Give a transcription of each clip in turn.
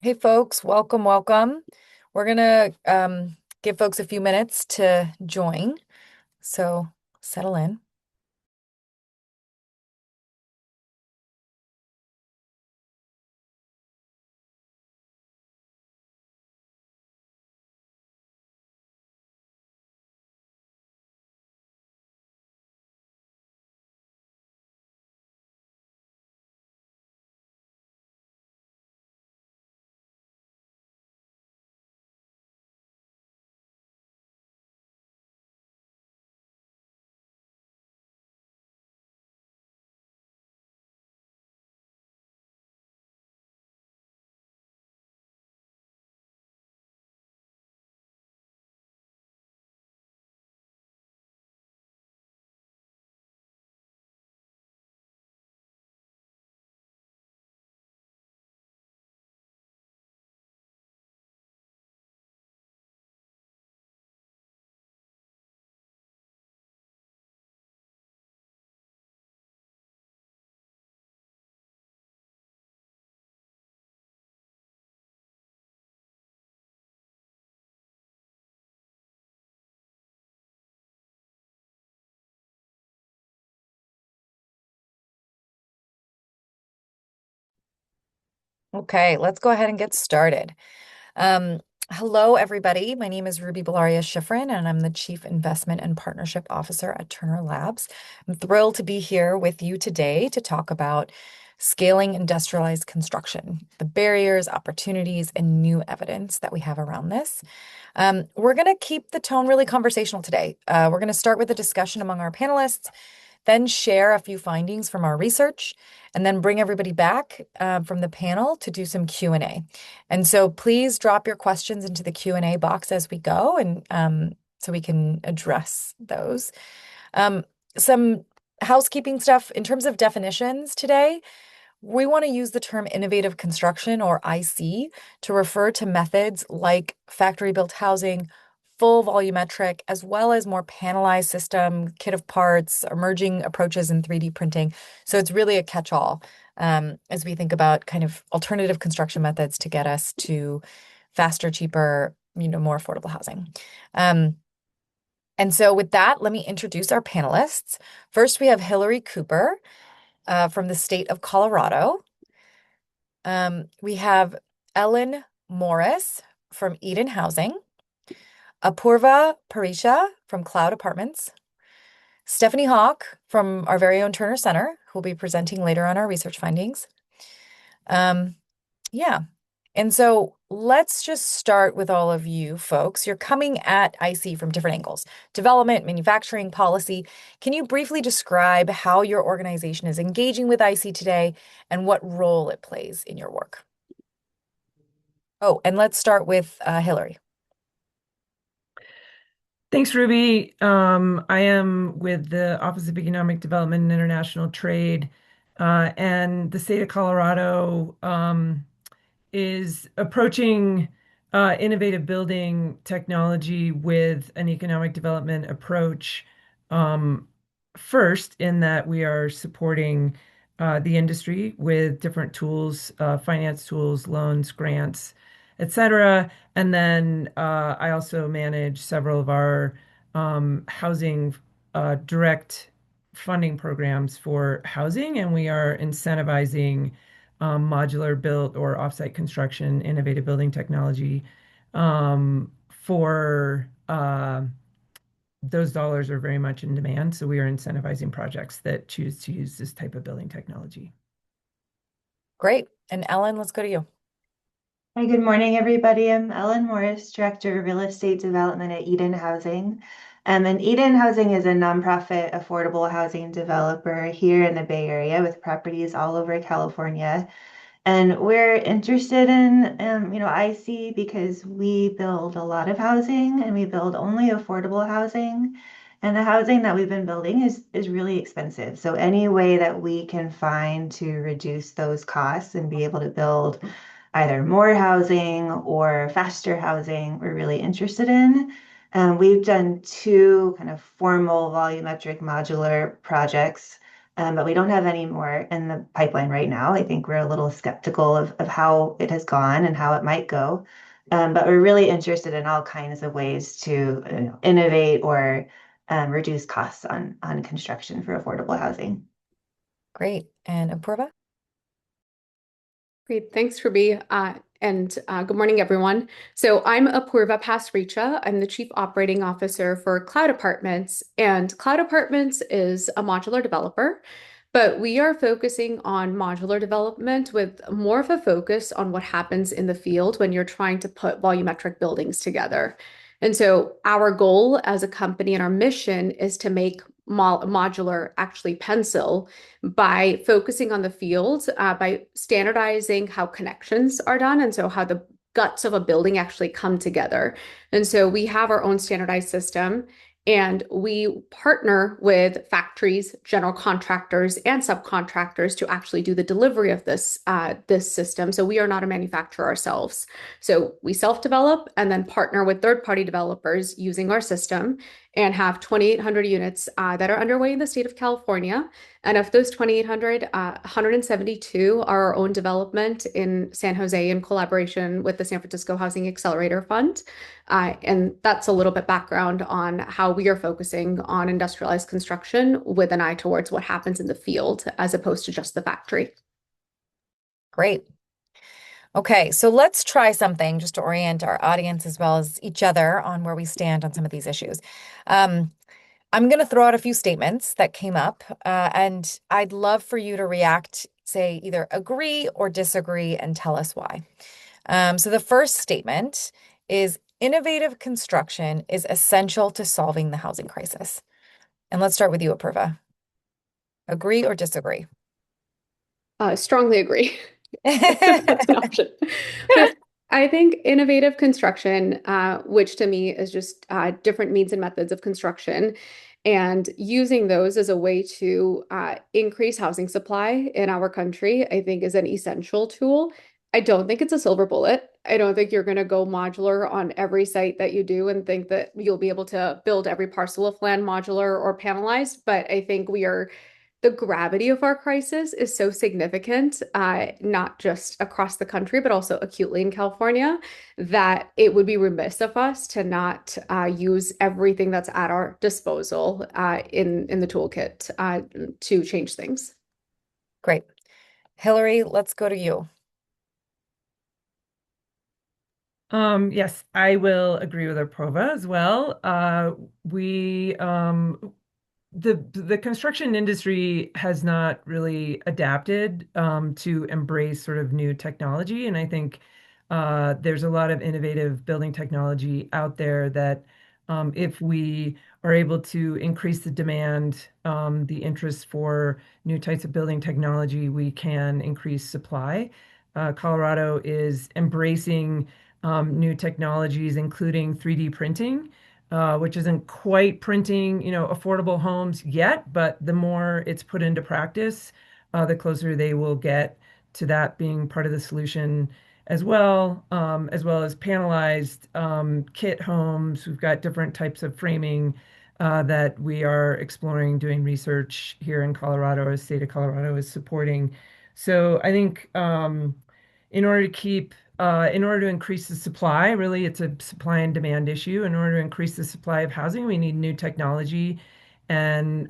Hey folks, welcome, welcome. We're gonna give folks a few minutes to join, so settle in. Okay, let's go ahead and get started. Um, Hello, everybody. My name is Bolaria Shifrin, and I'm the Chief Investment and Partnership Officer at Terner Labs. I'm thrilled to be here with you today to talk about scaling industrialized construction, the barriers, opportunities, and new evidence that we have around this. We're going to keep the tone really conversational today. We're going to start with a discussion among our panelists, then share a few findings from our research, and then bring everybody back from the panel to do some Q&A. And so please drop your questions into the Q&A box as we go, and so we can address those. Um, some housekeeping stuff in terms of definitions today. We want to use the term innovative construction, or IC, to refer to methods like factory-built housing, full volumetric, as well as more panelized system, kit of parts, emerging approaches in 3D printing. So it's really a catch-all as we think about kind of alternative construction methods to get us to faster, cheaper, more affordable housing. Um, and so with that, let me introduce our panelists. First, we have Hilary Cooper from the state of Colorado. We have Ellen Morris from Eden Housing, Apoorva Pasricha from Cloud Apartments, Stephanie Hawke from our very own Terner Center, who will be presenting later on our research findings. Um, yeah. And so let's just start with all of you folks. You're coming at IC from different angles: development, manufacturing, policy. Can you briefly describe how your organization is engaging with IC today and what role it plays in your work? Oh, and let's start with Hilary. Thanks, Ruby. I am with the Office of Economic Development and International Trade, and the state of Colorado is approaching innovative building technology with an economic development approach. Um, First, in that we are supporting the industry with different tools, finance tools, loans, grants, etc. And then I also manage several of our housing direct funding programs for housing, and we are incentivizing modular built or offsite construction, innovative building technology. For Those dollars are very much in demand, so we are incentivizing projects that choose to use this type of building technology. Great. And Ellen, let's go to you. Hi, good morning, everybody. I'm Ellen Morris, Director of Real Estate Development at Eden Housing. And Eden Housing is a nonprofit affordable housing developer here in the Bay Area with properties all over California. And we're interested in, IC because we build a lot of housing and we build only affordable housing. And the housing that we've been building is really expensive. So any way that we can find to reduce those costs and be able to build either more housing or faster housing, we're really interested in. We've done two kind of formal volumetric modular projects but we don't have any more in the pipeline right now. I think we're a little skeptical of how it has gone and how it might go. But we're really interested in all kinds of ways to innovate or reduce costs on construction for affordable housing. Great. And Apoorva? Great, thanks, Ruby. Good morning, everyone. So I'm Apoorva Pasricha. I'm the Chief Operating Officer for Cloud Apartments, and Cloud Apartments is a modular developer, but we are focusing on modular development with more of a focus on what happens in the field when you're trying to put volumetric buildings together. And so our goal as a company and our mission is to make modular actually pencil by focusing on the field, by standardizing how connections are done, and so how the guts of a building actually come together. And so we have our own standardized system, and we partner with factories, general contractors, and subcontractors to actually do the delivery of this system. So we are not a manufacturer ourselves. So we self-develop and then partner with third-party developers using our system and have 2,800 units that are underway in the state of California. And of those 2,800, 172 are our own development in San Jose in collaboration with the San Francisco Housing Accelerator Fund. And that's a little bit background on how we are focusing on industrialized construction with an eye towards what happens in the field as opposed to just the factory. Great. Okay, so let's try something just to orient our audience as well as each other on where we stand on some of these issues. I'm going to throw out a few statements that came up, and I'd love for you to react, say either agree or disagree, and tell us why. So the first statement is innovative construction is essential to solving the housing crisis. And let's start with you, Apoorva. Agree or disagree? Strongly agree. If that's an option. But I think innovative construction, which to me is just different means and methods of construction, and using those as a way to increase housing supply in our country, I think is an essential tool. I don't think it's a silver bullet. I don't think you're going to go modular on every site that you do and think that you'll be able to build every parcel of land modular or panelized. But I think the gravity of our crisis is so significant, not just across the country, but also acutely in California, that it would be remiss of us to not use everything that's at our disposal in the toolkit to change things. Great. Hilary, let's go to you. Yes, I will agree with Apoorva as well. The construction industry has not really adapted to embrace sort of new technology, and I think there's a lot of innovative building technology out there that if we are able to increase the demand, the interest for new types of building technology, we can increase supply. Colorado is embracing new technologies, including 3D printing, which isn't quite printing, affordable homes yet, but the more it's put into practice, the closer they will get to that being part of the solution as well as panelized kit homes. We've got different types of framing that we are exploring, doing research here in Colorado, or the state of Colorado is supporting. So I think in order to increase the supply, really it's a supply and demand issue. In order to increase the supply of housing, we need new technology, and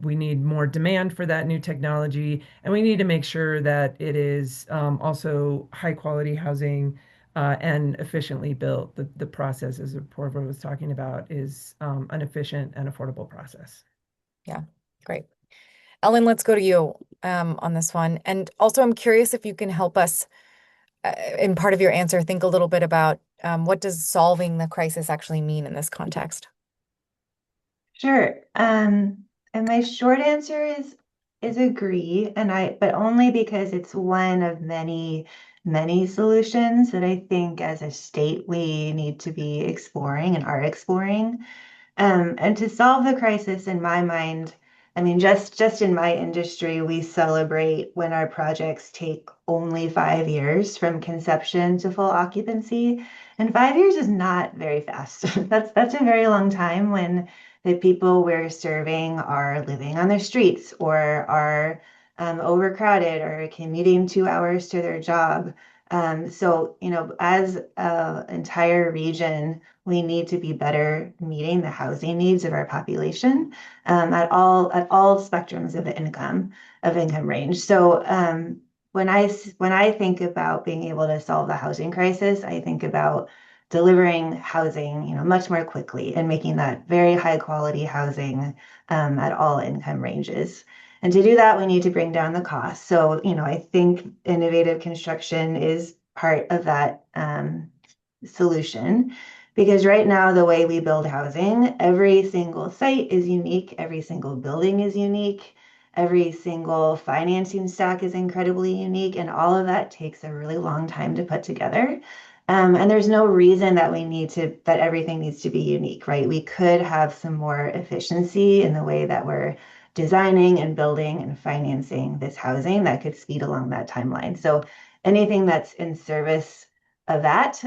we need more demand for that new technology. And we need to make sure that it is also high quality housing and efficiently built. The process, as Apoorva was talking about, is an efficient and affordable process. Yeah, great. Ellen, let's go to you on this one. And also, I'm curious if you can help us, in part of your answer, think a little bit about what does solving the crisis actually mean in this context? Sure. And my short answer is agree, but only because it's one of many solutions that I think as a state we need to be exploring and are exploring. And to solve the crisis, in my mind, I mean, just in my industry, we celebrate when our projects take only 5 years from conception to full occupancy. And 5 years is not very fast. That's a very long time when The people we're serving are living on the streets or are overcrowded or commuting 2 hours to their job. So, as an entire region, we need to be better meeting the housing needs of our population at all spectrums of income range. So, when I think about being able to solve the housing crisis, I think about delivering housing, much more quickly and making that very high quality housing at all income ranges. And to do that, we need to bring down the cost. So, I think innovative construction is part of that solution. Because right now, the way we build housing, every single site is unique, every single building is unique, every single financing stack is incredibly unique, and all of that takes a really long time to put together. And there's no reason that everything needs to be unique, right? We could have some more efficiency in the way that we're designing and building and financing this housing that could speed along that timeline. So anything that's in service of that,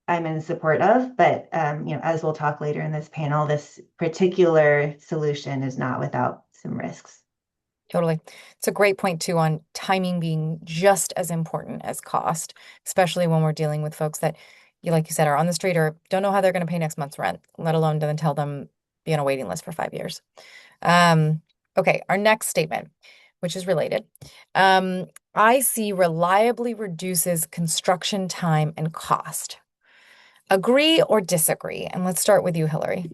I'm in support of. But as we'll talk later in this panel, this particular solution is not without some risks. Totally. It's a great point too on timing being just as important as cost, especially when we're dealing with folks that, like you said, are on the street or don't know how they're going to pay next month's rent, let alone then tell them be on a waiting list for 5 years. Okay, our next statement, which is related. I see reliably reduces construction time and cost. Agree or disagree? And let's start with you, Hilary.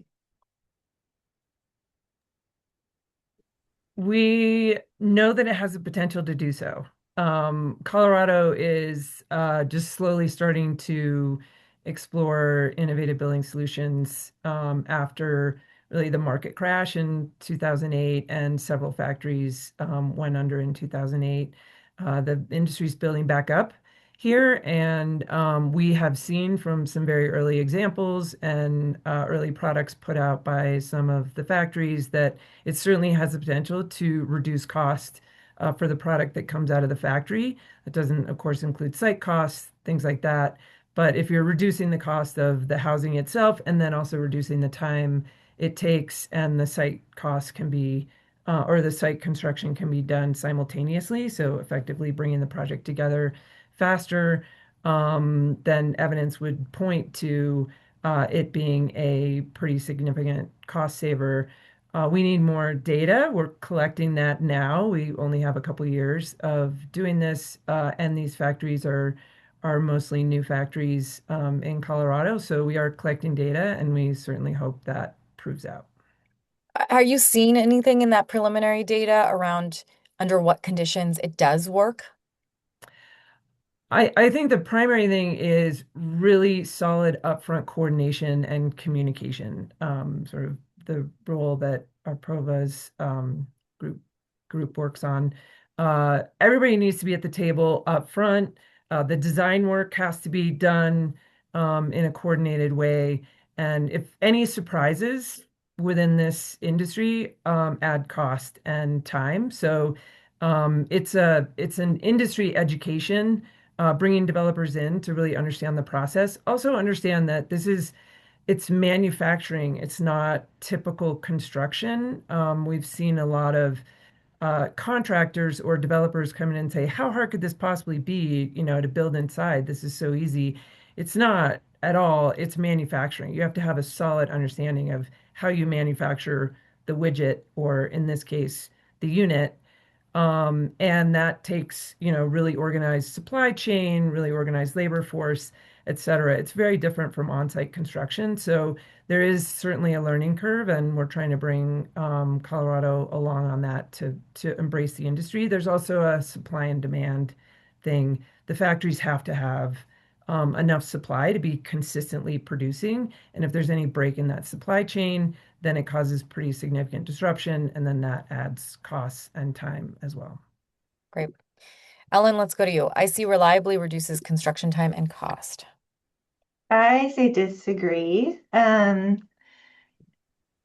We know that it has the potential to do so. Colorado is just slowly starting to explore innovative building solutions after really the market crash in 2008 and several factories went under in 2008. The industry's building back up here, and we have seen from some very early examples and early products put out by some of the factories that it certainly has the potential to reduce cost for the product that comes out of the factory. That doesn't, of course, include site costs, things like that. But if you're reducing the cost of the housing itself and then also reducing the time it takes and the site costs can be, or the site construction can be done simultaneously, so effectively bringing the project together faster, then evidence would point to it being a pretty significant cost saver. We need more data. We're collecting that now. We only have a couple years of doing this, and these factories are mostly new factories in Colorado. So we are collecting data, and we certainly hope that proves out. Are you seeing anything in that preliminary data around under what conditions it does work? I think the primary thing is really solid upfront coordination and communication, sort of the role that Apoorva's group group works on. Everybody needs to be at the table up front. The design work has to be done in a coordinated way. And if any surprises within this industry, add cost and time. So it's an industry education, bringing developers in to really understand the process. Also understand that it's manufacturing. It's not typical construction. We've seen a lot of contractors or developers come in and say, how hard could this possibly be, to build inside? This is so easy. It's not at all. It's manufacturing. You have to have a solid understanding of how you manufacture the widget, or in this case, the unit. And that takes, really organized supply chain, really organized labor force, et cetera. It's very different from on-site construction. So there is certainly a learning curve, and we're trying to bring Colorado along on that to embrace the industry. There's also a supply and demand thing. The factories have to have enough supply to be consistently producing. And if there's any break in that supply chain, then it causes pretty significant disruption, and then that adds costs and time as well. Great. Ellen, let's go to you. I see reliably reduces construction time and cost. I say disagree. And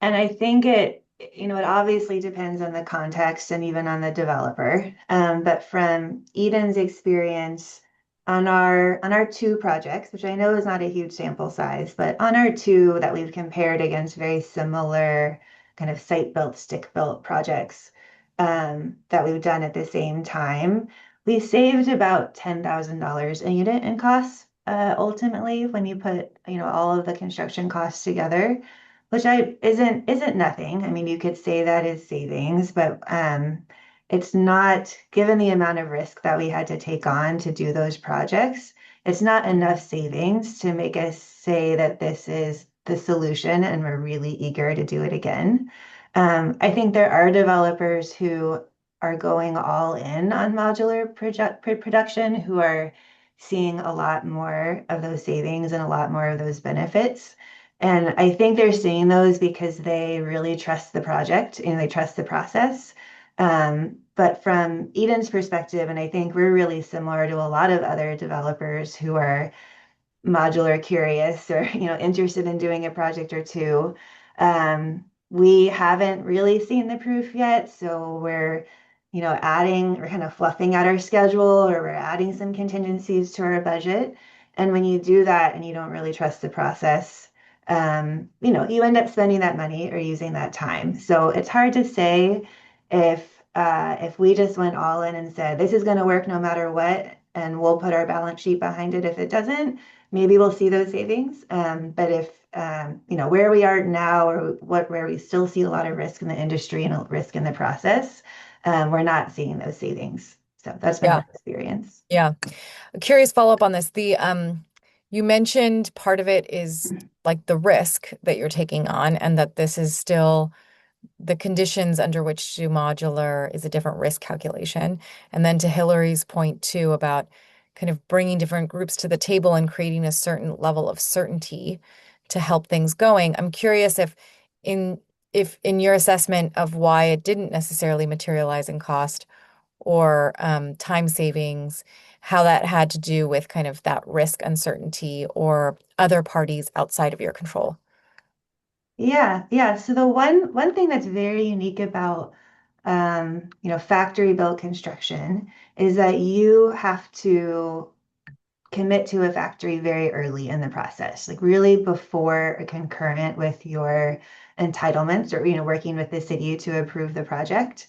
I think it obviously depends on the context and even on the developer. But from Eden's experience, on our two projects, which I know is not a huge sample size, but on our two that we've compared against very similar kind of site-built, stick-built projects that we've done at the same time, we saved about $10,000 a unit in costs ultimately when you put all of the construction costs together, which I isn't nothing. I mean, you could say that is savings, but it's not, given the amount of risk that we had to take on to do those projects, it's not enough savings to make us say that this is the solution and we're really eager to do it again. I think there are developers who are going all in on modular production who are seeing a lot more of those savings and a lot more of those benefits. And I think they're seeing those because they really trust the project and they trust the process. But from Eden's perspective, and I think we're really similar to a lot of other developers who are modular curious or interested in doing a project or two, we haven't really seen the proof yet. So we're kind of fluffing out our schedule or we're adding some contingencies to our budget. And when you do that and you don't really trust the process, you end up spending that money or using that time. So it's hard to say if we just went all in and said this is going to work no matter what, and we'll put our balance sheet behind it if it doesn't, maybe we'll see those savings. But if where we are now, or where we still see a lot of risk in the industry and a risk in the process, we're not seeing those savings. So that's been Yeah. our experience. Yeah. A curious follow-up on this. You mentioned part of it is like the risk that you're taking on, and that this is still the conditions under which to do modular is a different risk calculation. And then to Hilary's point too about kind of bringing different groups to the table and creating a certain level of certainty to help things going. I'm curious in if in your assessment of why it didn't necessarily materialize in cost or time savings, how that had to do with kind of that risk uncertainty or other parties outside of your control. Yeah, yeah. So the one thing that's very unique about factory built construction is that you have to commit to a factory very early in the process, like really before or concurrent with your entitlements or working with the city to approve the project.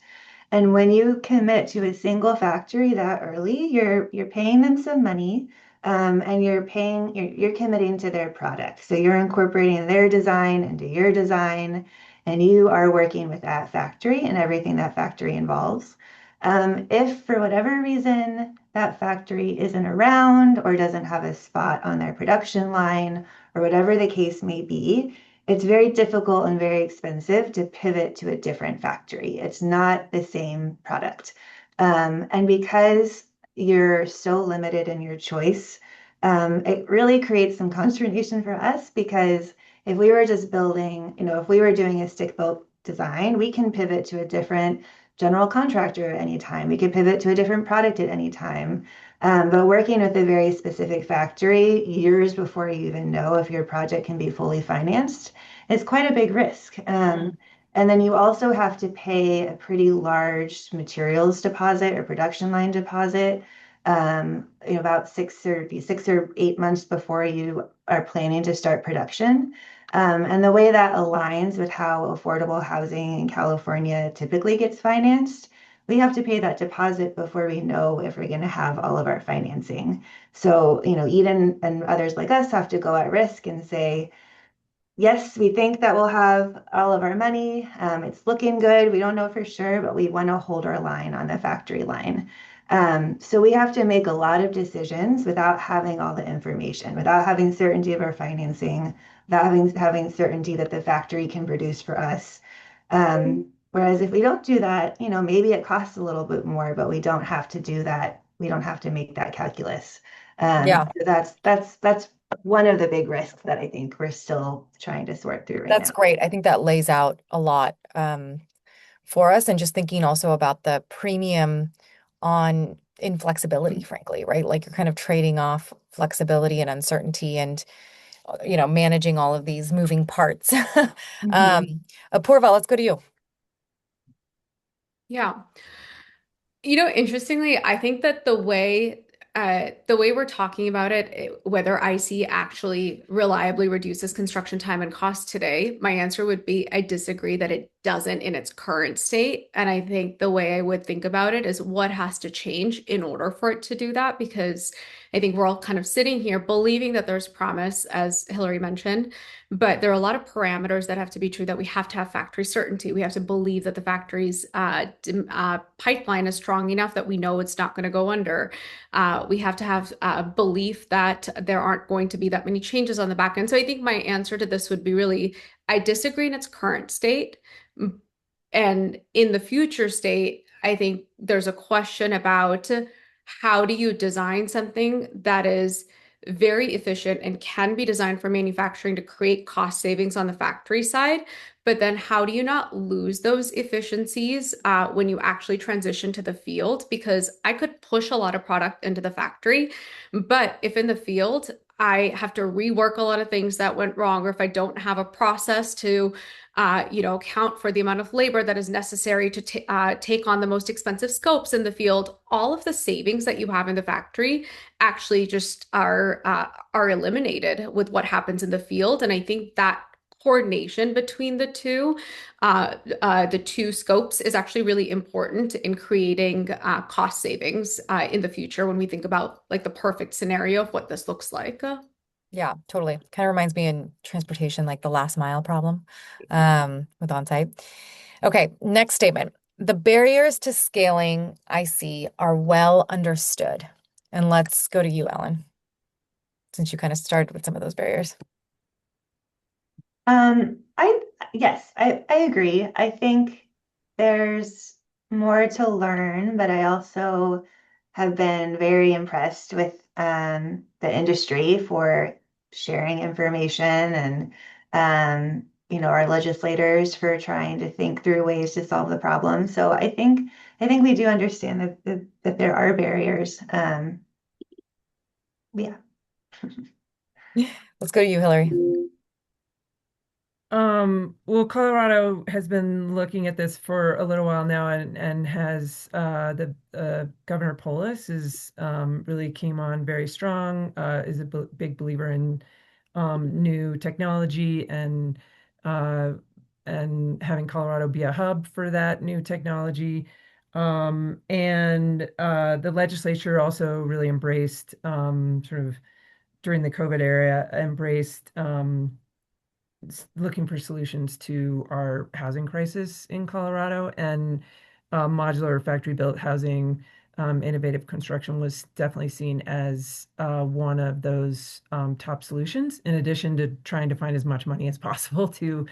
And when you commit to a single factory that early, you're paying them some money, and you're committing to their product. So you're incorporating their design into your design, and you are working with that factory and everything that factory involves. If for whatever reason that factory isn't around or doesn't have a spot on their production line, or whatever the case may be, it's very difficult and very expensive to pivot to a different factory. It's not the same product. And because you're so limited in your choice, it really creates some consternation for us because if we were just building, if we were doing a stick built design, we can pivot to a different general contractor at any time. We could pivot to a different product at any time. But working with a very specific factory years before you even know if your project can be fully financed is quite a big risk. And then you also have to pay a pretty large materials deposit or production line deposit, about 6 or 8 months before you are planning to start production. And the way that aligns with how affordable housing in California typically gets financed, we have to pay that deposit before we know if we're going to have all of our financing. So, Eden and others like us have to go at risk and say, yes, we think that we'll have all of our money. It's looking good. We don't know for sure, but we want to hold our line on the factory line. So we have to make a lot of decisions without having all the information, without having certainty of our financing, without having certainty that the factory can produce for us. Whereas if we don't do that, maybe it costs a little bit more, but we don't have to do that. We don't have to make that calculus. Yeah, So that's one of the big risks that I think we're still trying to sort through right that's now. great. I think that lays out a lot for us. And just thinking also about the premium on inflexibility, frankly, right? Like you're kind of trading off flexibility and uncertainty and, managing all of these moving parts. Mhm. Apoorva, let's go to you. Yeah. Interestingly, I think that the way The way we're talking about it, whether IC actually reliably reduces construction time and cost today, my answer would be I disagree that it doesn't in its current state. And I think the way I would think about it is what has to change in order for it to do that, because I think we're all kind of sitting here believing that there's promise, as Hilary mentioned, but there are a lot of parameters that have to be true, that we have to have factory certainty. We have to believe that the factory's pipeline is strong enough that we know it's not going to go under. We have to have a belief that there aren't going to be that many changes on the back end. So I think my answer to this would be really, I disagree in its current state. And in the future state, I think there's a question about how do you design something that is very efficient and can be designed for manufacturing to create cost savings on the factory side. But then how do you not lose those efficiencies when you actually transition to the field? Because I could push a lot of product into the factory, but if in the field, I have to rework a lot of things that went wrong, or if I don't have a process to account for the amount of labor that is necessary to take on the most expensive scopes in the field, all of the savings that you have in the factory actually just are eliminated with what happens in the field. And I think that coordination between the two scopes is actually really important in creating cost savings in the future when we think about like the perfect scenario of what this looks like. Yeah, totally. Kind of reminds me in transportation, like the last mile problem with on-site. Okay, next statement. The barriers to scaling I see are well understood. And let's go to you, Ellen, since you kind of started with some of those barriers. I yes, I agree. I think there's more to learn, but I also have been very impressed with the industry for sharing information and our legislators for trying to think through ways to solve the problem. So I think we do understand that there are barriers. Yeah. Let's go to you, Hilary. Well, Colorado has been looking at this for a little while now, and has the Governor Polis is really came on very strong. Is a big believer in new technology, uh, and having Colorado be a hub for that new technology. And the legislature also really embraced sort of during the COVID era, embraced looking for solutions to our housing crisis in Colorado, and modular factory built housing, innovative construction was definitely seen as one of those top solutions, in addition to trying to find as much money as possible to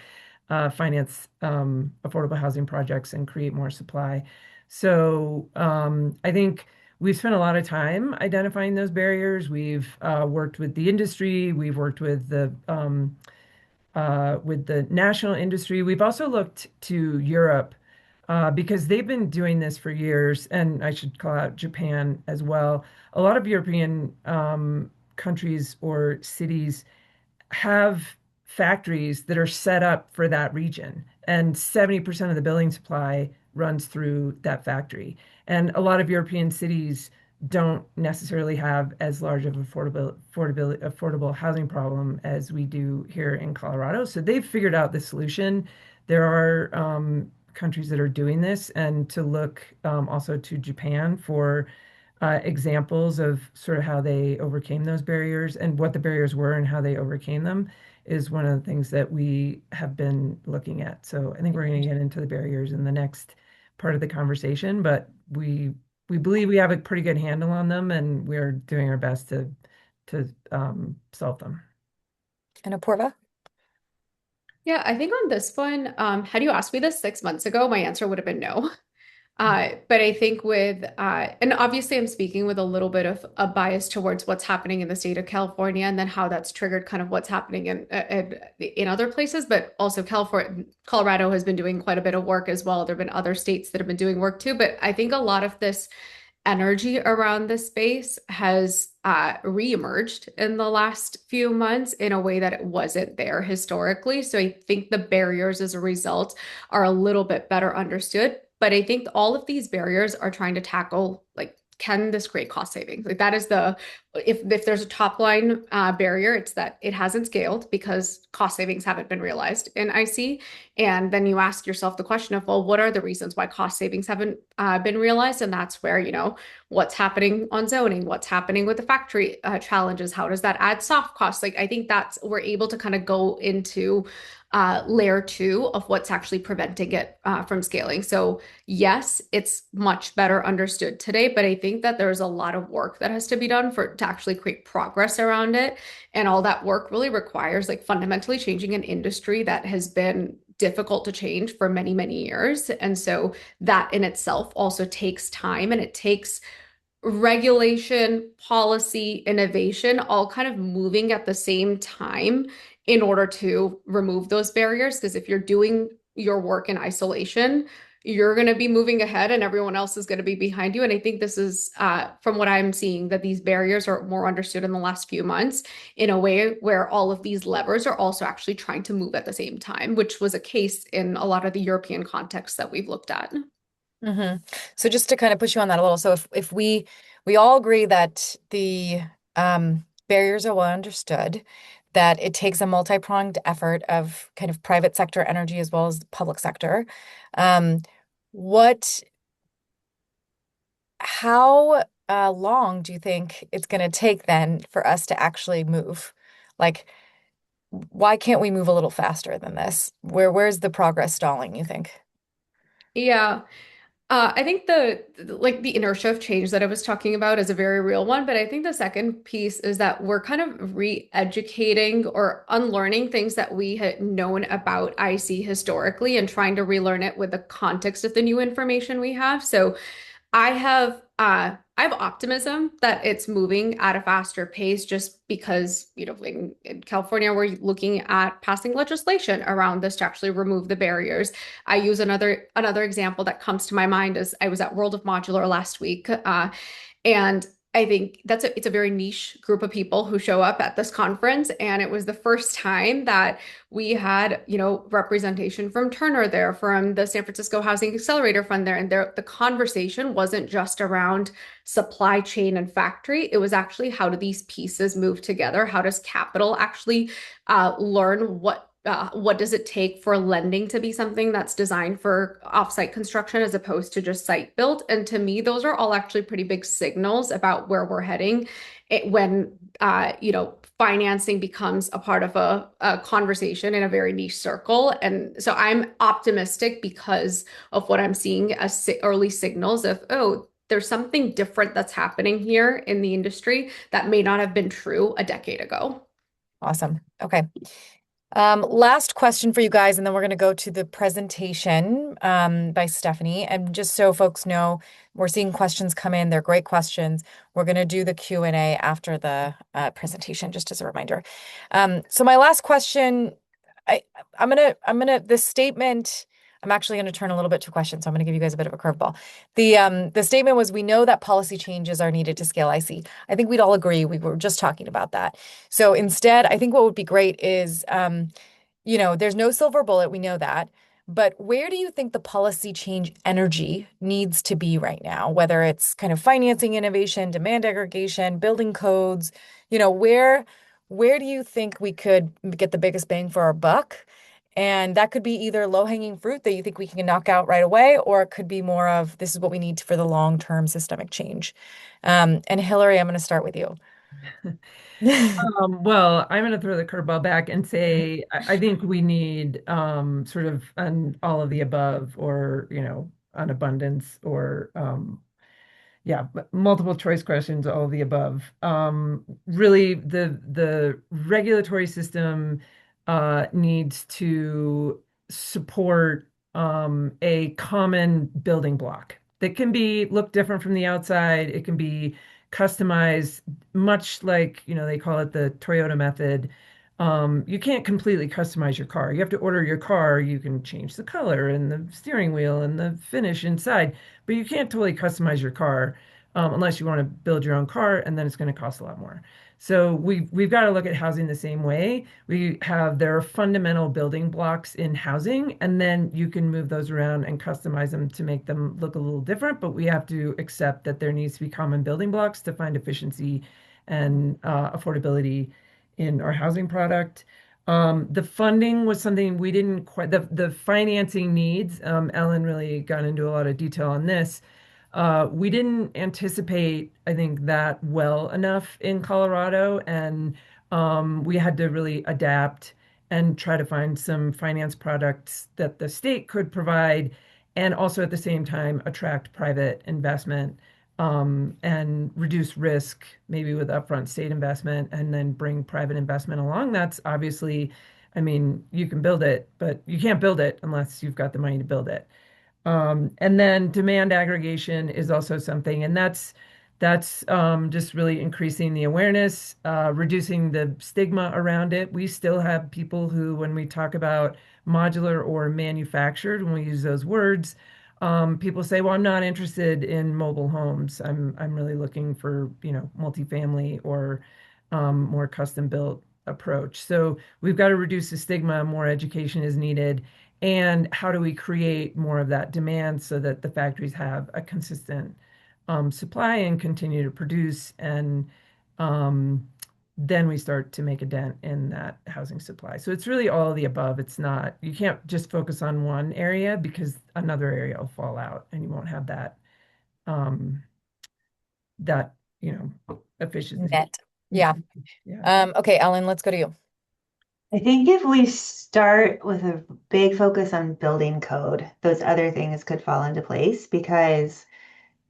finance affordable housing projects and create more supply. So I think we've spent a lot of time identifying those barriers. We've worked with the industry, we've worked with the national industry. We've also looked to Europe because they've been doing this for years, and I should call out Japan as well. A lot of European countries or cities have factories that are set up for that region, and 70% of the building supply runs through that factory. And a lot of European cities don't necessarily have as large of affordable housing problem as we do here in Colorado. So they've figured out the solution. There are countries that are doing this, and to look also to Japan for examples of sort of how they overcame those barriers and what the barriers were and how they overcame them is one of the things that we have been looking at. So I think we're going to get into the barriers in the next part of the conversation, but we believe we have a pretty good handle on them, and we're doing our best to solve them. And Apoorva? Yeah, I think on this one, had you asked me this 6 months ago, my answer would have been no. But I think and obviously I'm speaking with a little bit of a bias towards what's happening in the state of California and then how that's triggered kind of what's happening in other places, but also Colorado has been doing quite a bit of work as well. There have been other states that have been doing work too, but I think a lot of this energy around this space has reemerged in the last few months in a way that it wasn't there historically. So I think the barriers as a result are a little bit better understood. But I think all of these barriers are trying to tackle like can this create cost savings? Like that is the if there's a top line barrier, it's that it hasn't scaled because cost savings haven't been realized in IC. And then you ask yourself the question of, well, what are the reasons why cost savings haven't been realized? And that's where, what's happening on zoning, what's happening with the factory challenges, how does that add soft costs? Like I think that's we're able to kind of go into layer two of what's actually preventing it from scaling. So yes, it's much better understood today, but I think that there's a lot of work that has to be done for to actually create progress around it. And all that work really requires like fundamentally changing an industry that has been difficult to change for many, many years. And so that in itself also takes time and it takes regulation, policy, innovation, all kind of moving at the same time in order to remove those barriers. Because if you're doing your work in isolation, you're going to be moving ahead and everyone else is going to be behind you. And I think this is, from what I'm seeing, that these barriers are more understood in the last few months in a way where all of these levers are also actually trying to move at the same time, which was a case in a lot of the European contexts that we've looked at. Hmm. So just to kind of push you on that a little, so if we all agree that the barriers are well understood, that it takes a multi-pronged effort of kind of private sector energy as well as the public sector. Um, what, how long do you think it's going to take then for us to actually move? Like, why can't we move a little faster than this? Where's the progress stalling, you think? Yeah. I think the inertia of change that I was talking about is a very real one, but I think the second piece is that we're kind of re-educating or unlearning things that we had known about IC historically and trying to relearn it with the context of the new information we have. So I have optimism that it's moving at a faster pace just because, in California, we're looking at passing legislation around this to actually remove the barriers. I use another example that comes to my mind is I was at World of Modular last week, and I think it's a very niche group of people who show up at this conference. And it was the first time that we had, representation from Terner there, from the San Francisco Housing Accelerator Fund there. And the conversation wasn't just around supply chain and factory. It was actually how do these pieces move together? How does capital actually learn what does it take for lending to be something that's designed for offsite construction as opposed to just site built? And to me, those are all actually pretty big signals about where we're heading when financing becomes a part of a conversation in a very niche circle. And so I'm optimistic because of what I'm seeing as early signals of, oh, there's something different that's happening here in the industry that may not have been true a decade ago. Awesome. Okay. Last question for you guys, and then we're going to go to the presentation by Stephanie. And just so folks know, we're seeing questions come in. They're great questions. We're going to do the Q&A after the presentation, just as a reminder. So my last question, this statement, I'm actually going to turn a little bit to a question, so I'm going to give you guys a bit of a curveball. The statement was, we know that policy changes are needed to scale IC. I think we'd all agree. We were just talking about that. So instead, I think what would be great is, there's no silver bullet. We know that. But where do you think the policy change energy needs to be right now? Whether it's kind of financing innovation, demand aggregation, building codes, where do you think we could get the biggest bang for our buck? And that could be either low-hanging fruit that you think we can knock out right away, or it could be more of this is what we need for the long-term systemic change. And Hilary, I'm going to start with you. Well, I'm going to throw the curveball back and say I think we need sort of an all of the above, or an abundance, or yeah, multiple choice questions, all of the above. Really, the regulatory system needs to support a common building block that can be look different from the outside. It can be customized, much like, they call it the Toyota method. You can't completely customize your car. You have to order your car. You can change the color and the steering wheel and the finish inside, but you can't totally customize your car unless you want to build your own car, and then it's going to cost a lot more. So we've got to look at housing the same way. There are fundamental building blocks in housing, and then you can move those around and customize them to make them look a little different. But we have to accept that there needs to be common building blocks to find efficiency and affordability in our housing product. The funding was something we didn't quite, the financing needs, Ellen really got into a lot of detail on this. We didn't anticipate, I think, that well enough in Colorado, and we had to really adapt and try to find some finance products that the state could provide, and also at the same time attract private investment, and reduce risk, maybe with upfront state investment, and then bring private investment along. That's obviously, I mean, you can build it, but you can't build it unless you've got the money to build it. And then demand aggregation is also something, and that's just really increasing the awareness, reducing the stigma around it. We still have people who, when we talk about modular or manufactured, when we use those words, people say, "Well, I'm not interested in mobile homes. I'm really looking for, multifamily or more custom built approach." So we've got to reduce the stigma. More education is needed. And how do we create more of that demand so that the factories have a consistent supply and continue to produce? And then we start to make a dent in that housing supply. So it's really all of the above. It's not, you can't just focus on one area because another area will fall out and you won't have um, that, efficiency. Net. Yeah. Yeah. Okay, Ellen, let's go to you. I think if we start with a big focus on building code, those other things could fall into place because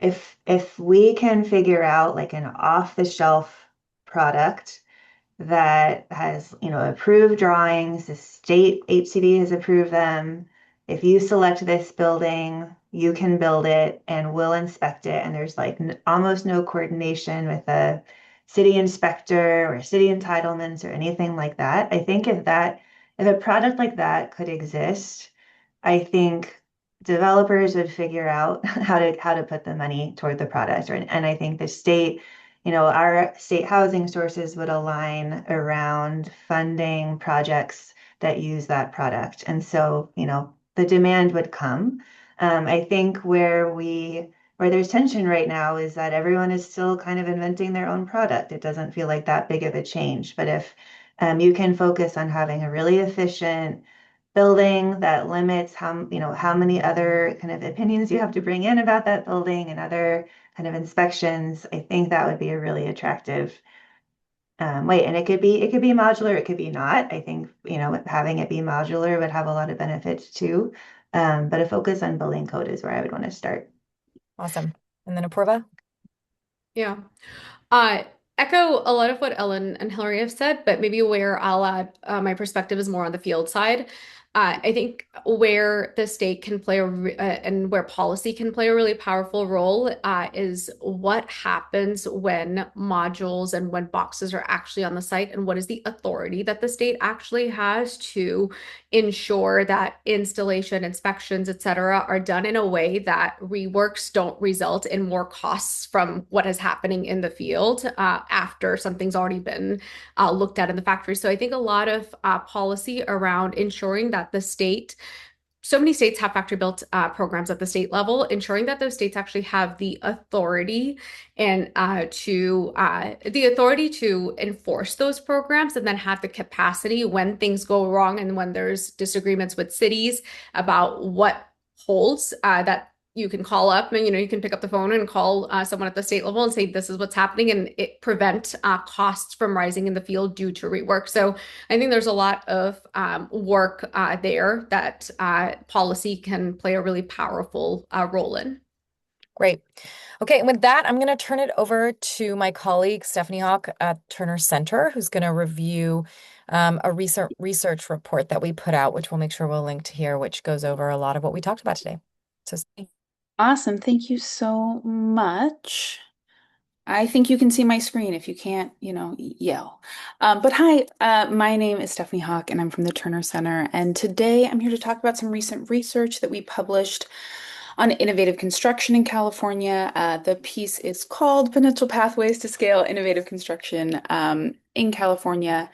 if we can figure out like an off-the-shelf product that has, approved drawings, the state HCD has approved them. If you select this building, you can build it and we'll inspect it. And there's like almost no coordination with a city inspector or city entitlements or anything like that. I think if a product like that could exist, I think developers would figure out how to put the money toward the product. And I think the state, our state housing sources would align around funding projects that use that product. And so, the demand would come. I think where there's tension right now is that everyone is still kind of inventing their own product. It doesn't feel like that big of a change. But if you can focus on having a really efficient building that limits how many other kind of opinions you have to bring in about that building and other kind of inspections, I think that would be a really attractive way. And it could be modular, it could be not. I think having it be modular would have a lot of benefits too. But a focus on building code is where I would want to start. Awesome. And then Apoorva? Yeah. Uh, Echo a lot of what Ellen and Hilary have said, but maybe where I'll add my perspective is more on the field side. I think where the state can play and where policy can play a really powerful role is what happens when modules and when boxes are actually on the site, and what is the authority that the state actually has to ensure that installation, inspections, et cetera, are done in a way that reworks don't result in more costs from what is happening in the field after something's already been looked at in the factory. So I think a lot of policy around ensuring that the state, so many states have factory built programs at the state level, ensuring that those states actually have the authority and the authority to enforce those programs, and then have the capacity when things go wrong and when there's disagreements with cities about what holds, that you can call up and you can pick up the phone and call someone at the state level and say this is what's happening, and it prevent costs from rising in the field due to rework. So I think there's a lot of work there that policy can play a really powerful role in. Great. Okay, and with that, I'm going to turn it over to my colleague Stephanie Hawke at Terner Center, who's going to review a recent research report that we put out, which we'll make sure we'll link to here, which goes over a lot of what we talked about today. So, Awesome. Thank you so much. I think you can see my screen. If you can't, yell. But hi, my name is Stephanie Hawke, and I'm from the Terner Center. And today I'm here to talk about some recent research that we published on innovative construction in California. The piece is called Potential Pathways to Scale Innovative Construction in California.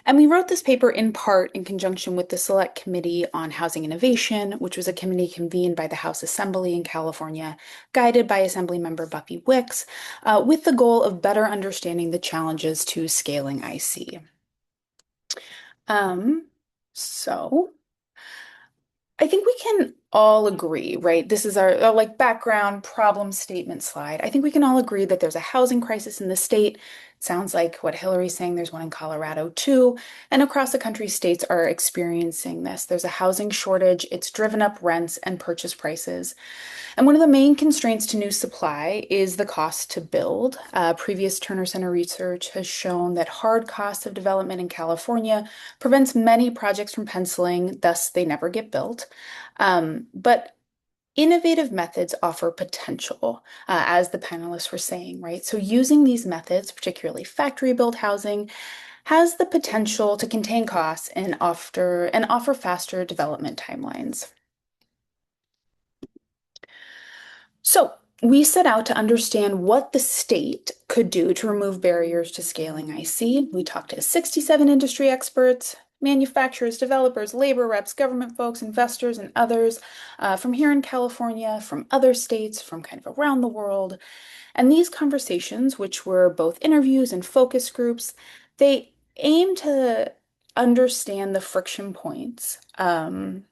And we wrote this paper in part in conjunction with the Select Committee on Housing Innovation, which was a committee convened by the House Assembly in California, guided by Assemblymember Buffy Wicks, with the goal of better understanding the challenges to scaling IC. So I think we can all agree, right? This is our like background problem statement slide. I think we can all agree that there's a housing crisis in the state. It sounds like what Hilary's saying, there's one in Colorado too. And across the country, states are experiencing this. There's a housing shortage. It's driven up rents and purchase prices. And one of the main constraints to new supply is the cost to build. Previous Terner Center research has shown that hard costs of development in California prevents many projects from penciling, thus they never get built. But innovative methods offer potential, as the panelists were saying, right? So using these methods, particularly factory-built housing, has the potential to contain costs and offer faster development timelines. So we set out to understand what the state could do to remove barriers to scaling IC. We talked to 67 industry experts, manufacturers, developers, labor reps, government folks, investors, and others from here in California, from other states, from kind of around the world. And these conversations, which were both interviews and focus groups, they aim to understand the friction points in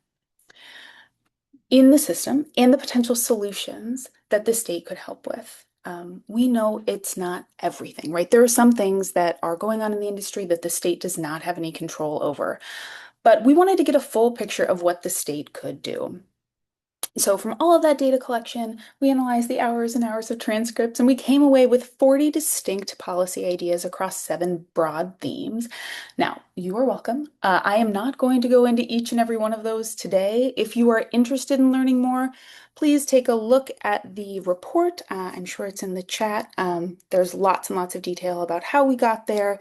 the system and the potential solutions that the state could help with. We know it's not everything, right? There are some things that are going on in the industry that the state does not have any control over. But we wanted to get a full picture of what the state could do. So from all of that data collection, we analyzed the hours and hours of transcripts, and we came away with 40 distinct policy ideas across 7 broad themes. Now, you are welcome. I am not going to go into each and every one of those today. If you are interested in learning more, please take a look at the report. I'm sure it's in the chat. There's lots and lots of detail about how we got there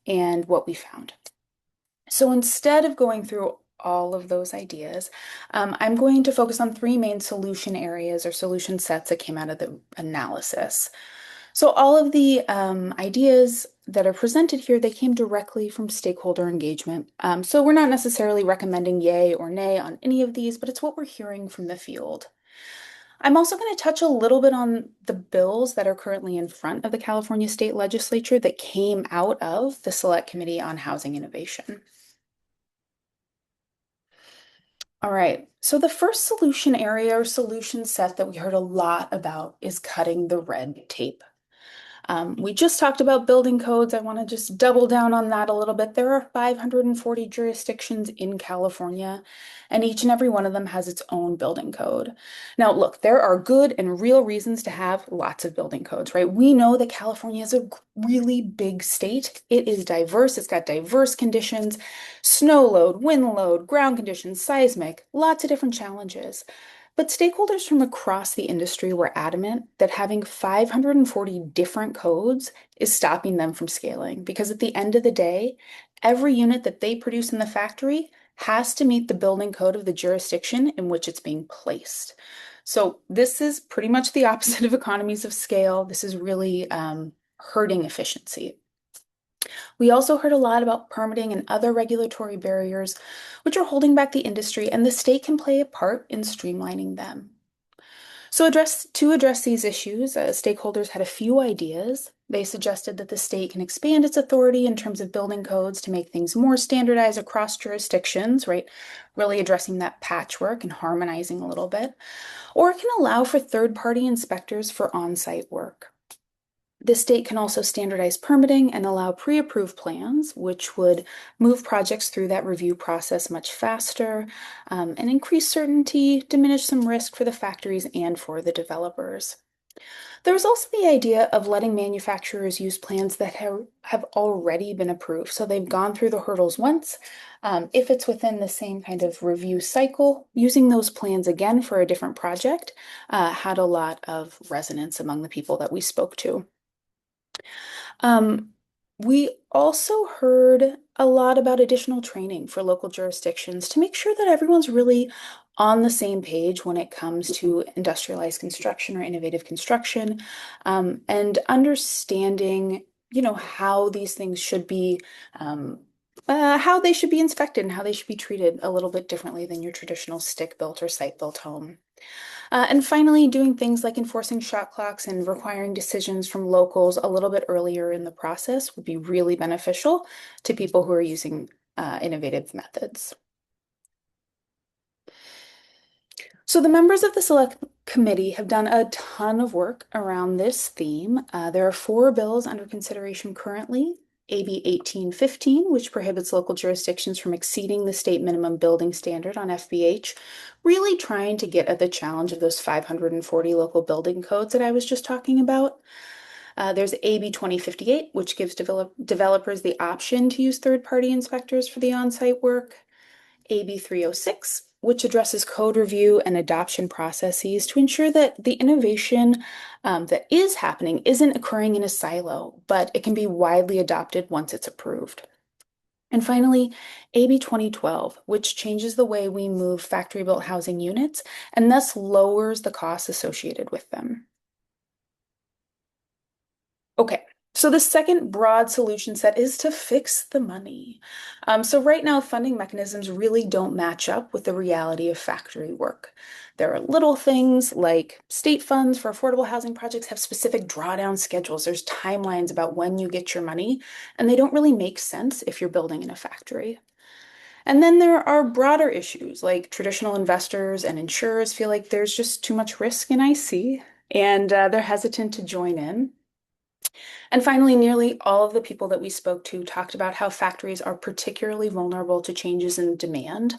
and what we found. So instead of going through all of those ideas, I'm going to focus on 3 main solution areas or solution sets that came out of the analysis. So all of the ideas that are presented here, they came directly from stakeholder engagement. So we're not necessarily recommending yay or nay on any of these, but it's what we're hearing from the field. I'm also going to touch a little bit on the bills that are currently in front of the California State Legislature that came out of the Select Committee on Housing Innovation. All right, so the first solution area or solution set that we heard a lot about is cutting the red tape. We just talked about building codes. I want to just double down on that a little bit. There are 540 jurisdictions in California, and each and every one of them has its own building code. Now, look, there are good and real reasons to have lots of building codes, right? We know that California is a really big state. It is diverse. It's got diverse conditions, snow load, wind load, ground conditions, seismic, lots of different challenges. But stakeholders from across the industry were adamant that having 540 different codes is stopping them from scaling because at the end of the day, every unit that they produce in the factory has to meet the building code of the jurisdiction in which it's being placed. So this is pretty much the opposite of economies of scale. This is really hurting efficiency. We also heard a lot about permitting and other regulatory barriers, which are holding back the industry, and the state can play a part in streamlining them. So to address these issues, stakeholders had a few ideas. They suggested that the state can expand its authority in terms of building codes to make things more standardized across jurisdictions, right? Really addressing that patchwork and harmonizing a little bit. Or it can allow for third-party inspectors for on-site work. The state can also standardize permitting and allow pre-approved plans, which would move projects through that review process much faster and increase certainty, diminish some risk for the factories and for the developers. There was also the idea of letting manufacturers use plans that have already been approved. So they've gone through the hurdles once. If it's within the same kind of review cycle, using those plans again for a different project had a lot of resonance among the people that we spoke to. We also heard a lot about additional training for local jurisdictions to make sure that everyone's really on the same page when it comes to industrialized construction or innovative construction, and understanding, how these things should be, how they should be inspected and how they should be treated a little bit differently than your traditional stick-built or site-built home. And finally, doing things like enforcing shot clocks and requiring decisions from locals a little bit earlier in the process would be really beneficial to people who are using innovative methods. So the members of the Select Committee have done a ton of work around this theme. There are 4 bills under consideration currently. AB 1815, which prohibits local jurisdictions from exceeding the state minimum building standard on FBH, really trying to get at the challenge of those 540 local building codes that I was just talking about. There's AB 2058, which gives developers the option to use third-party inspectors for the on-site work. AB 306, which addresses code review and adoption processes to ensure that the innovation that is happening isn't occurring in a silo, but it can be widely adopted once it's approved. And finally, AB 2012, which changes the way we move factory-built housing units and thus lowers the costs associated with them. Okay, so the second broad solution set is to fix the money. So right now, funding mechanisms really don't match up with the reality of factory work. There are little things like state funds for affordable housing projects have specific drawdown schedules. There's timelines about when you get your money, and they don't really make sense if you're building in a factory. And then there are broader issues like traditional investors and insurers feel like there's just too much risk in IC, and they're hesitant to join in. And finally, nearly all of the people that we spoke to talked about how factories are particularly vulnerable to changes in demand.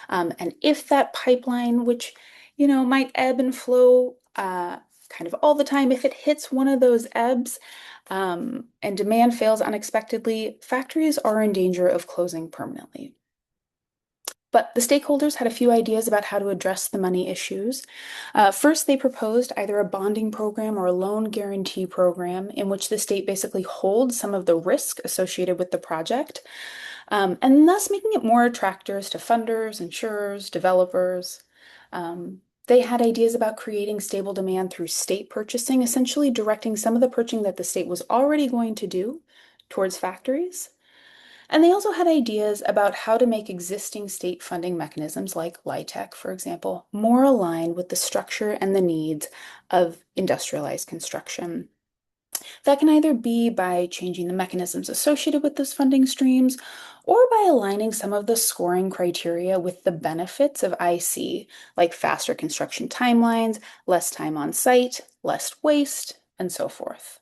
And if that pipeline, which, might ebb and flow kind of all the time, if it hits one of those ebbs and demand fails unexpectedly, factories are in danger of closing permanently. But the stakeholders had a few ideas about how to address the money issues. First, they proposed either a bonding program or a loan guarantee program in which the state basically holds some of the risk associated with the project, and thus making it more attractive to funders, insurers, developers. They had ideas about creating stable demand through state purchasing, essentially directing some of the purchasing that the state was already going to do towards factories. And they also had ideas about how to make existing state funding mechanisms like LIHTC, for example, more aligned with the structure and the needs of industrialized construction. That can either be by changing the mechanisms associated with those funding streams or by aligning some of the scoring criteria with the benefits of IC, like faster construction timelines, less time on site, less waste, and so forth.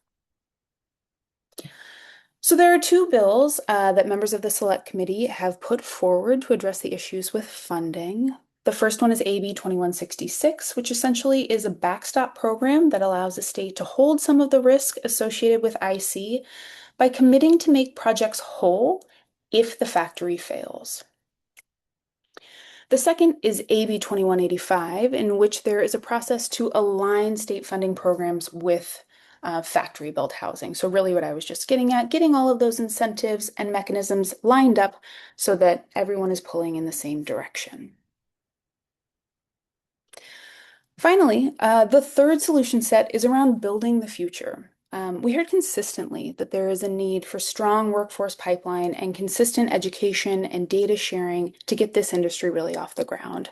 So there are 2 bills that members of the Select Committee have put forward to address the issues with funding. The first one is AB 2166, which essentially is a backstop program that allows the state to hold some of the risk associated with IC by committing to make projects whole if the factory fails. The second is AB 2185, in which there is a process to align state funding programs with factory-built housing. So really what I was just getting at, getting all of those incentives and mechanisms lined up so that everyone is pulling in the same direction. Finally, the third solution set is around building the future. We heard consistently that there is a need for strong workforce pipeline and consistent education and data sharing to get this industry really off the ground.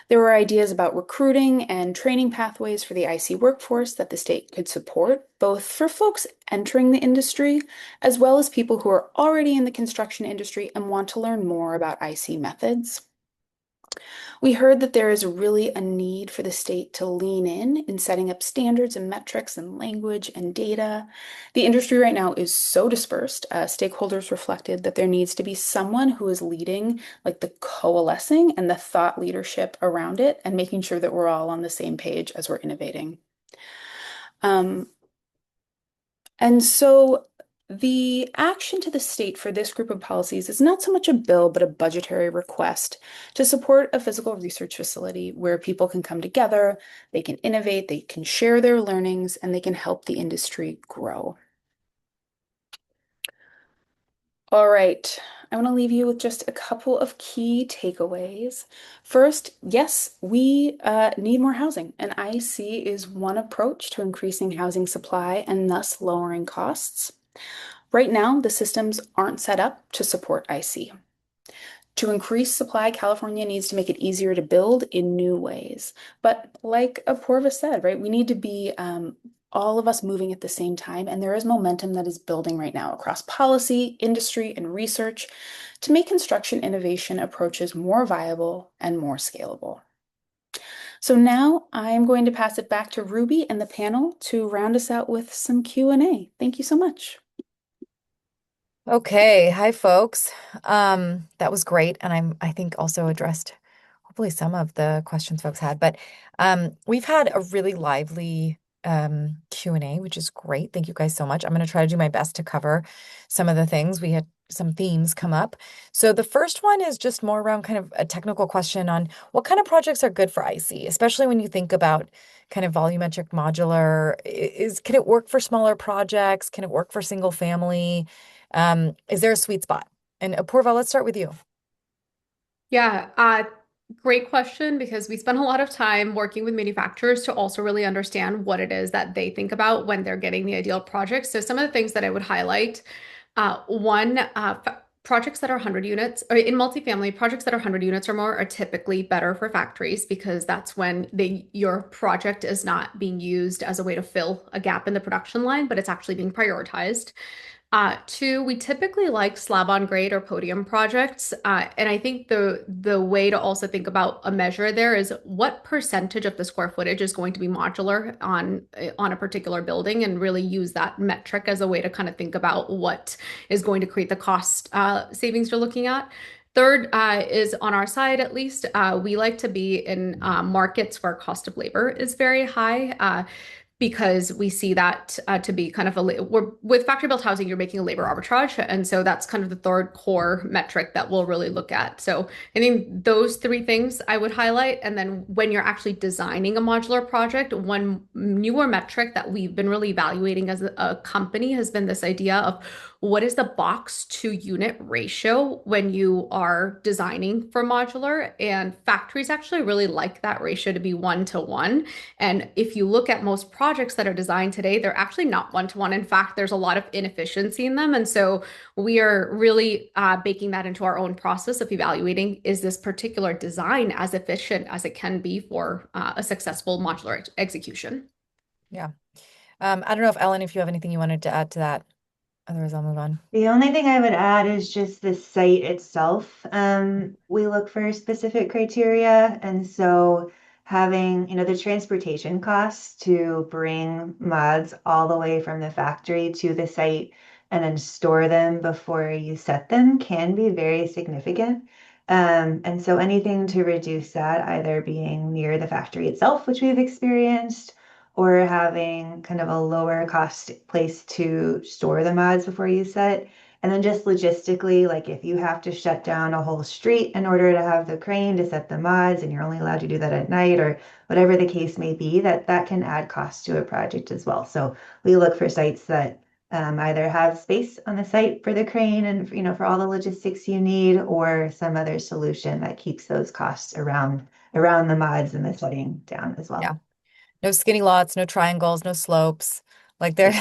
There were ideas about recruiting and training pathways for the IC workforce that the state could support, both for folks entering the industry, as well as people who are already in the construction industry and want to learn more about IC methods. We heard that there is really a need for the state to lean in setting up standards and metrics and language and data. The industry right now is so dispersed. Stakeholders reflected that there needs to be someone who is leading like the coalescing and the thought leadership around it and making sure that we're all on the same page as we're innovating. And so the action to the state for this group of policies is not so much a bill, but a budgetary request to support a physical research facility where people can come together, they can innovate, they can share their learnings, and they can help the industry grow. All right. I want to leave you with just a couple of key takeaways. First, yes, we need more housing, and IC is one approach to increasing housing supply and thus lowering costs. Right now, the systems aren't set up to support IC. To increase supply, California needs to make it easier to build in new ways. But like Apoorva said, right, we need to be all of us moving at the same time. And there is momentum that is building right now across policy, industry, and research to make construction innovation approaches more viable and more scalable. So now I'm going to pass it back to Ruby and the panel to round us out with some Q&A. Thank you so much. Okay, hi folks. That was great, and I think also addressed hopefully some of the questions folks had. But we've had a really lively Q&A, which is great. Thank you guys so much. I'm going to try to do my best to cover some of the things. We had some themes come up. So the first one is just more around kind of a technical question on what kind of projects are good for IC, especially when you think about kind of volumetric modular. Can it work for smaller projects? Can it work for single family? Is there a sweet spot? And Apoorva, let's start with you. Yeah, great question because we spend a lot of time working with manufacturers to also really understand what it is that they think about when they're getting the ideal project. So some of the things that I would highlight, one, projects that are 100 units, or in multifamily, projects that are 100 units or more are typically better for factories because that's when your project is not being used as a way to fill a gap in the production line, but it's actually being prioritized. Two, we typically like slab on grade or podium projects. And I think the way to also think about a measure there is what percentage of the square footage is going to be modular on a particular building and really use that metric as a way to kind of think about what is going to create the cost savings you're looking at. Third is on our side, at least, we like to be in markets where cost of labor is very high. Because we see that to be kind of with factory built housing, you're making a labor arbitrage. And so that's kind of the third core metric that we'll really look at. So I think those three things I would highlight. And then when you're actually designing a modular project, one newer metric that we've been really evaluating as a company has been this idea of what is the box to unit ratio when you are designing for modular? And factories actually really like that ratio to be 1 to 1. And if you look at most projects that are designed today, they're actually not 1 to 1. In fact, there's a lot of inefficiency in them. And so we are really baking that into our own process of evaluating, is this particular design as efficient as it can be for a successful modular execution? Yeah. I don't know if Ellen, if you have anything you wanted to add to that. Otherwise, I'll move on. The only thing I would add is just the site itself. We look for specific criteria, and so having, the transportation costs to bring mods all the way from the factory to the site and then store them before you set them can be very significant. And so anything to reduce that, either being near the factory itself, which we've experienced, or having kind of a lower cost place to store the mods before you set. And then just logistically, like if you have to shut down a whole street in order to have the crane to set the mods and you're only allowed to do that at night or whatever the case may be, that can add cost to a project as well. So we look for sites that either have space on the site for the crane and for all the logistics you need, or some other solution that keeps those costs around the mods and the setting down as well. Yeah. No skinny lots, no triangles, no slopes. Like there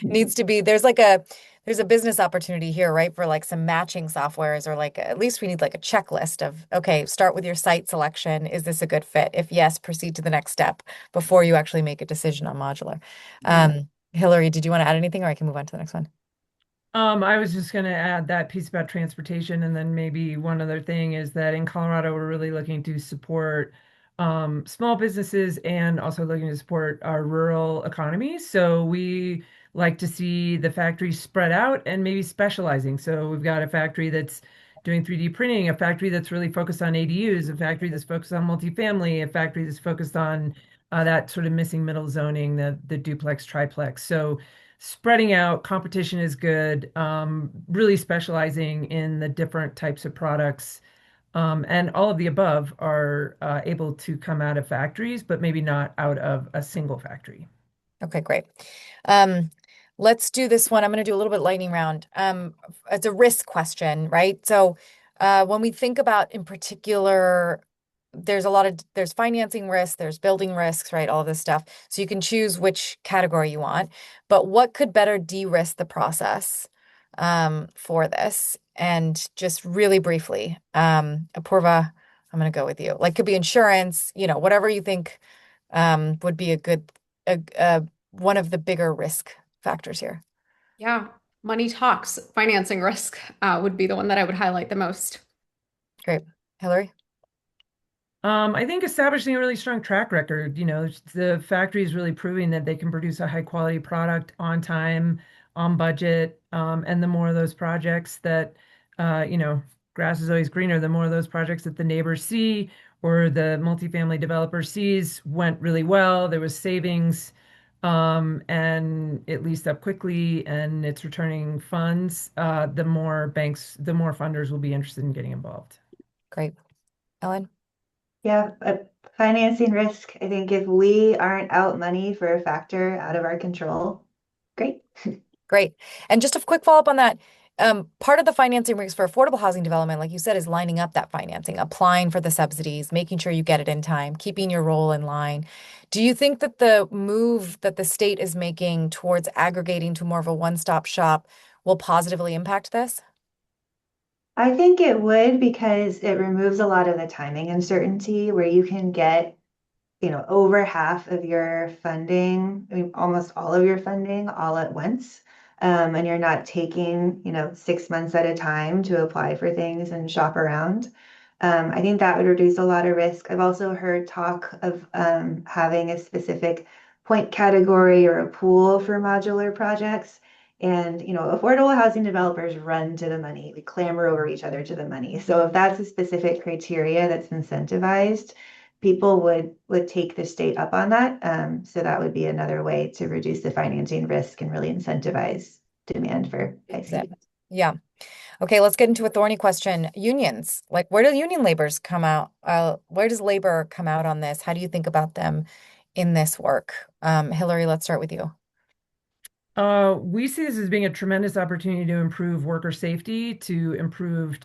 needs to be, there's a business opportunity here, right? For like some matching softwares, or like at least we need like a checklist of, okay, start with your site selection. Is this a good fit? If yes, proceed to the next step before you actually make a decision on modular. Hilary, did you want to add anything, or I can move on to the next one? I was just going to add that piece about transportation, and then maybe one other thing is that in Colorado, we're really looking to support small businesses and also looking to support our rural economies. So we like to see the factories spread out and maybe specializing. So we've got a factory that's doing 3D printing, a factory that's really focused on ADUs, a factory that's focused on multifamily, a factory that's focused on that sort of missing middle zoning, the duplex, triplex. So spreading out, competition is good, really specializing in the different types of products. And all of the above are able to come out of factories, but maybe not out of a single factory. Okay, great. Um, let's do this one. I'm going to do a little bit lightning round. It's a risk question, right? So, when we think about in particular, there's financing risk, there's building risks, right? All of this stuff. So you can choose which category you want. But what could better de-risk the process, for this? And just really briefly, Apoorva, I'm going to go with you. Like, could be insurance, whatever you think, would be a good, one of the bigger risk factors here. Yeah, money talks. Financing risk would be the one that I would highlight the most. Great. Hilary? I think establishing a really strong track record, the factory is really proving that they can produce a high quality product on time, on budget. And the more of those projects that, grass is always greener, the more of those projects that the neighbors see or the multifamily developer sees went really well. There was savings, and it leased up quickly and it's returning funds. The more funders will be interested in getting involved. Great. Ellen? Yeah, financing risk. I think if we aren't out money for a factor out of our control, great. Great. And just a quick follow-up on that. Part of the financing risk for affordable housing development, like you said, is lining up that financing, applying for the subsidies, making sure you get it in time, keeping your role in line. Do you think that the move that the state is making towards aggregating to more of a one-stop shop will positively impact this? I think it would because it removes a lot of the timing uncertainty where you can get over half of your funding, I mean, almost all of your funding all at once. And you're not taking, 6 months at a time to apply for things and shop around. I think that would reduce a lot of risk. I've also heard talk of having a specific point category or a pool for modular projects. And, affordable housing developers run to the money. We clamor over each other to the money. So if that's a specific criteria that's incentivized, people would take the state up on that. So that would be another way to reduce the financing risk and really incentivize demand for high speed. Yeah. Okay, let's get into a thorny question. Unions, like where do union labors come out? Where does labor come out on this? How do you think about them in this work? Hilary, let's start with you. We see this as being a tremendous opportunity to improve worker safety, to improve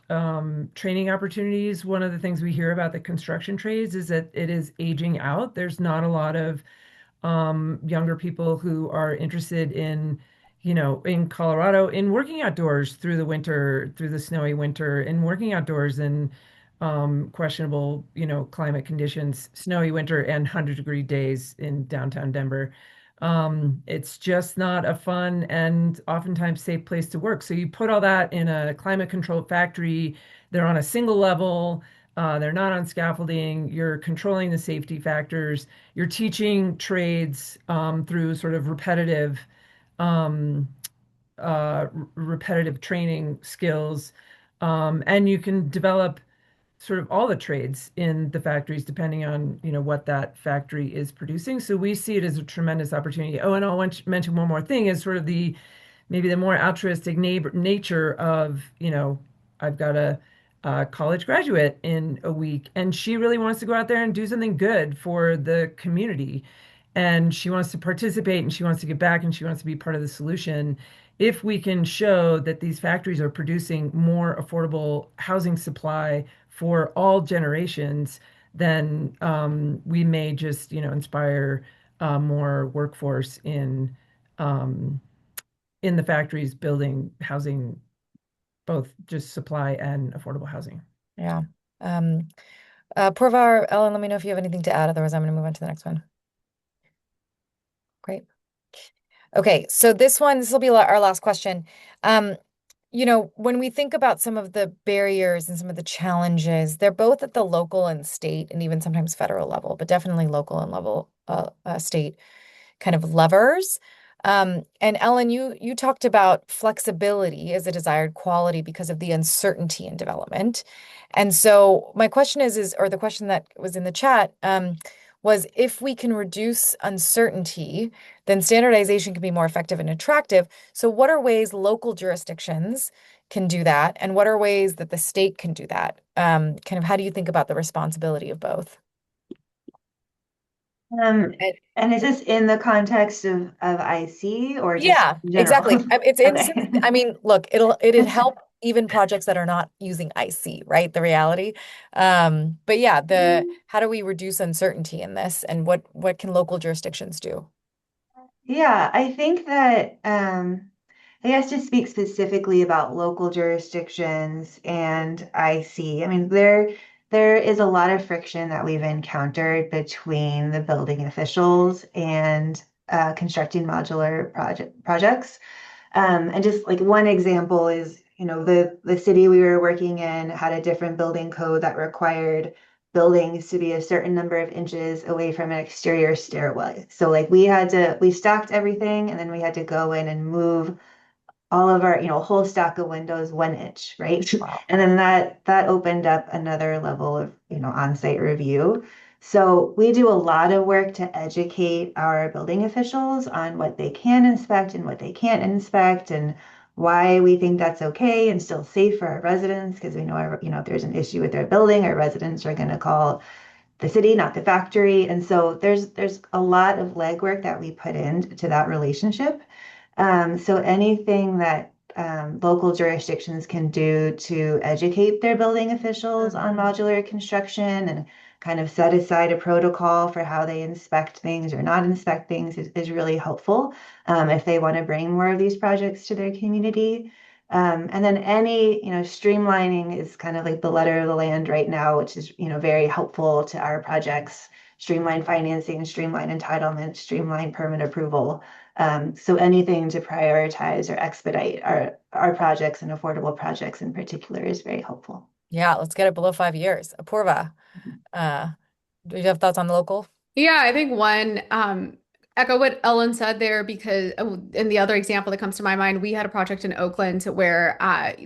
training opportunities. One of the things we hear about the construction trades is that it is aging out. There's not a lot of younger people who are interested in, in Colorado, in working outdoors through the winter, through the snowy winter, and working outdoors in questionable, climate conditions, snowy winter and 100-degree days in downtown Denver. It's just not a fun and oftentimes safe place to work. So you put all that in a climate controlled factory, they're on a single level. They're not on scaffolding. You're controlling the safety factors. You're teaching trades through sort of um, repetitive training skills, and you can develop sort of all the trades in the factories depending on what that factory is producing. So we see it as a tremendous opportunity. Oh, and I'll mention one more thing is sort of the maybe the more altruistic nature of, I've got a college graduate in a week, and she really wants to go out there and do something good for the community. And she wants to participate and she wants to give back and she wants to be part of the solution. If we can show that these factories are producing more affordable housing supply for all generations, then we may just, inspire more workforce um, in the factories building housing, both just supply and affordable housing. Yeah. Um, Purvar, Ellen, let me know if you have anything to add. Otherwise, I'm going to move on to the next one. Great. Okay, so this will be our last question. Um, when we think about some of the barriers and some of the challenges, they're both at the local and state and even sometimes federal level, but definitely local and level state kind of levers. And Ellen, you talked about flexibility as a desired quality because of the uncertainty in development. And so my question or the question that was in the chat, was if we can reduce uncertainty, then standardization can be more effective and attractive. So what are ways local jurisdictions can do that? And what are ways that the state can do that? Kind of how do you think about the responsibility of both? Um, And and is this in the context of IC or just yeah, in exactly. general? It's in, Okay. I mean, look, it'd help even projects that are not using IC, right? The reality. But yeah, the how do we reduce uncertainty in this and what can local jurisdictions do? Yeah, I think that I guess to speak specifically about local jurisdictions and IC, I mean there is a lot of friction that we've encountered between the building officials and constructing modular projects. And just like one example is, the city we were working in had a different building code that required buildings to be a certain number of inches away from an exterior stairway. So like we stocked everything and then we had to go in and move all of our, whole stack of windows 1 inch, right? Wow. And then that opened up another level of, on-site review. So we do a lot of work to educate our building officials on what they can inspect and what they can't inspect and why we think that's okay and still safe for our residents because we know if there's an issue with their building, our residents are going to call the city, not the factory. And so there's a lot of legwork that we put into that relationship. So anything that local jurisdictions can do to educate their building officials on modular construction and kind of set aside a protocol for how they inspect things or not inspect things is really helpful if they want to bring more of these projects to their community. And then any, streamlining is kind of like the letter of the land right now, which is, very helpful to our projects. Streamline financing, streamline entitlement, streamline permit approval. So anything to prioritize or expedite our projects and affordable projects in particular is very helpful. Yeah, let's get it below 5 years. Apoorva, uh, do you have thoughts on the local? Yeah, I think one, echo what Ellen said there because, in the other example that comes to my mind, we had a project in Oakland where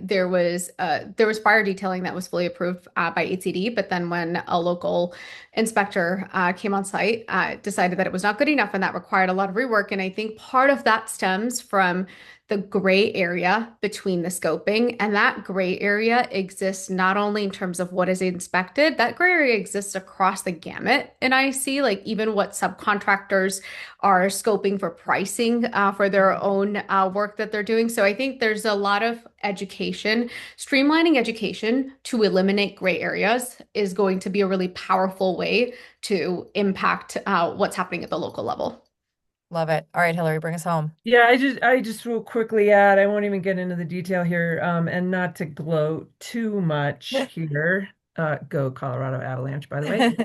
there was fire detailing that was fully approved by HCD, but then when a local inspector came on site, decided that it was not good enough and that required a lot of rework. And I think part of that stems from the gray area between the scoping, and that gray area exists not only in terms of what is inspected, that gray area exists across the gamut. And I see like even what subcontractors are scoping for pricing for their own work that they're doing. So I think there's a lot of education. Streamlining education to eliminate gray areas is going to be a really powerful way to impact what's happening at the local level. Love it. All right, Hilary, bring us home. Yeah, I just will quickly add, I won't even get into the detail here, and not to gloat too much here. Go Colorado Avalanche, by the way.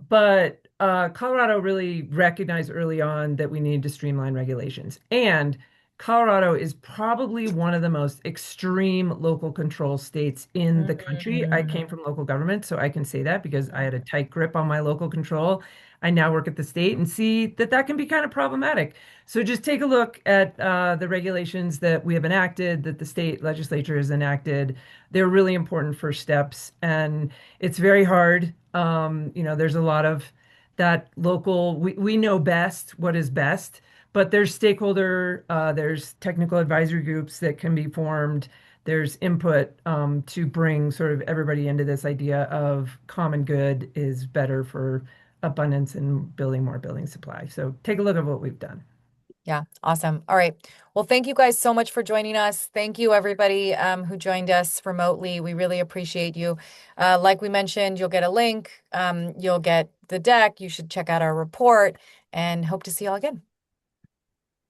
But Colorado really recognized early on that we needed to streamline regulations. And Colorado is probably one of the most extreme local control states in the country. I Mm. came from local government, so I can say that because I had a tight grip on my local control. I now work at the state and see that that can be kind of problematic. So just take a look at the regulations that we have enacted, that the state legislature has enacted. They're really important first steps, and it's very hard. There's a lot of that local, we know best what is best, but there's technical advisory groups that can be formed. There's input to bring sort of everybody into this idea of common good is better for abundance and building more building supply. So take a look at what we've done. Yeah, awesome. All right. Well, thank you guys so much for joining us. Thank you, everybody who joined us remotely. We really appreciate you. Like we mentioned, you'll get a link, you'll get the deck. You should check out our report and hope to see you all again.